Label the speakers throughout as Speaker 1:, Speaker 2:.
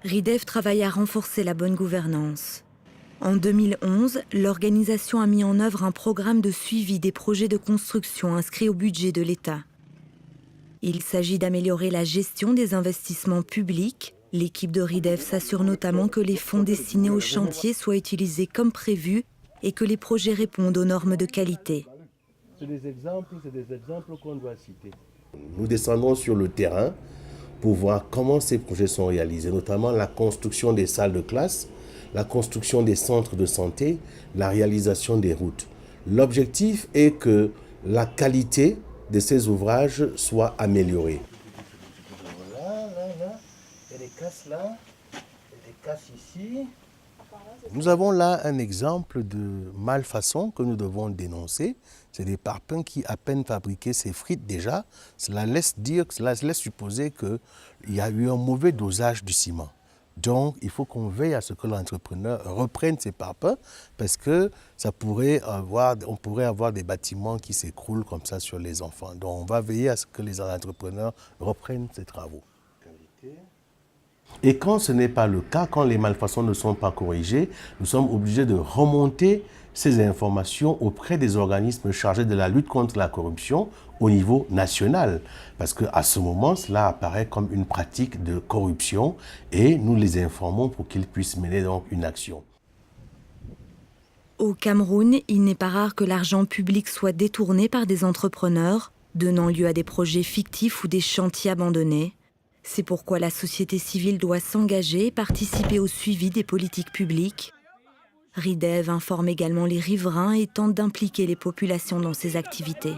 Speaker 1: RIDEF travaille à renforcer la bonne gouvernance. En 2011, l'organisation a mis en œuvre un programme de suivi des projets de construction inscrits au budget de l'État. Il s'agit d'améliorer la gestion des investissements publics. L'équipe de RIDEF s'assure notamment que les fonds destinés aux chantiers soient utilisés comme prévu et que les projets répondent aux normes de qualité.
Speaker 2: C'est des exemples qu'on doit citer. Nous descendons sur le terrain pour voir comment ces projets sont réalisés, notamment la construction des salles de classe, la construction des centres de santé, la réalisation des routes. L'objectif est que la qualité de ces ouvrages soit améliorée. Là, il y a des casses là, il y a des casses ici. Nous avons là un exemple de malfaçon que nous devons dénoncer. C'est des parpaings qui, à peine fabriqués, s'effritent déjà. Cela laisse supposer qu'il y a eu un mauvais dosage du ciment. Donc, il faut qu'on veille à ce que l'entrepreneur reprenne ses parpaings parce que on pourrait avoir des bâtiments qui s'écroulent comme ça sur les enfants. Donc, on va veiller à ce que les entrepreneurs reprennent ces travaux. Et quand ce n'est pas le cas, quand les malfaçons ne sont pas corrigées, nous sommes obligés de remonter ces informations auprès des organismes chargés de la lutte contre la corruption au niveau national. Parce qu'à ce moment, cela apparaît comme une pratique de corruption et nous les informons pour qu'ils puissent mener donc une action.
Speaker 1: Au Cameroun, il n'est pas rare que l'argent public soit détourné par des entrepreneurs, donnant lieu à des projets fictifs ou des chantiers abandonnés. C'est pourquoi la société civile doit s'engager et participer au suivi des politiques publiques. RIDEF informe également les riverains et tente d'impliquer les populations dans ses activités.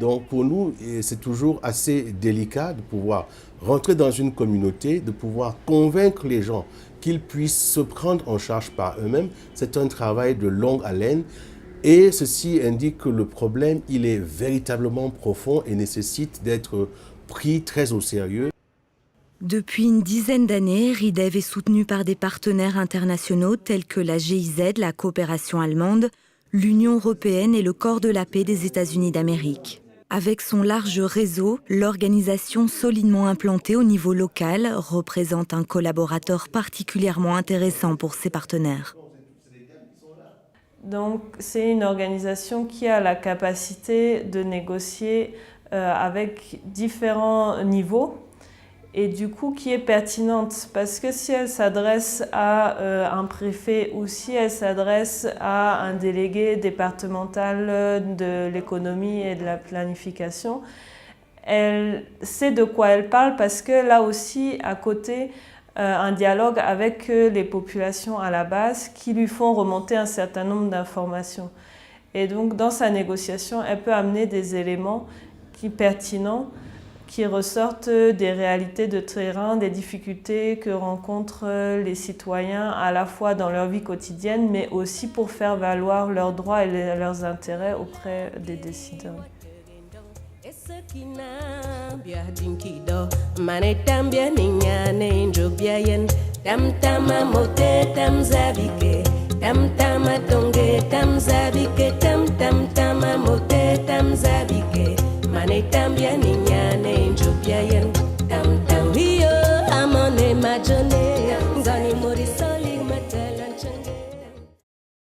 Speaker 2: Donc pour nous, c'est toujours assez délicat de pouvoir rentrer dans une communauté, de pouvoir convaincre les gens qu'ils puissent se prendre en charge par eux-mêmes. C'est un travail de longue haleine. Et ceci indique que le problème, il est véritablement profond et nécessite d'être pris très au sérieux.
Speaker 1: Depuis une dizaine d'années, RIDEF est soutenu par des partenaires internationaux tels que la GIZ, la coopération allemande, l'Union européenne et le Corps de la paix des États-Unis d'Amérique. Avec son large réseau, l'organisation solidement implantée au niveau local représente un collaborateur particulièrement intéressant pour ses partenaires.
Speaker 3: Donc, c'est une organisation qui a la capacité de négocier avec différents niveaux et du coup qui est pertinente parce que si elle s'adresse à un préfet ou si elle s'adresse à un délégué départemental de l'économie et de la planification, elle sait de quoi elle parle parce que là aussi, à côté, un dialogue avec les populations à la base qui lui font remonter un certain nombre d'informations. Et donc, dans sa négociation, elle peut amener des éléments pertinents qui ressortent des réalités de terrain, des difficultés que rencontrent les citoyens à la fois dans leur vie quotidienne, mais aussi pour faire valoir leurs droits et leurs intérêts auprès des décideurs.
Speaker 4: Tam tama donge tam zabike tam tam tam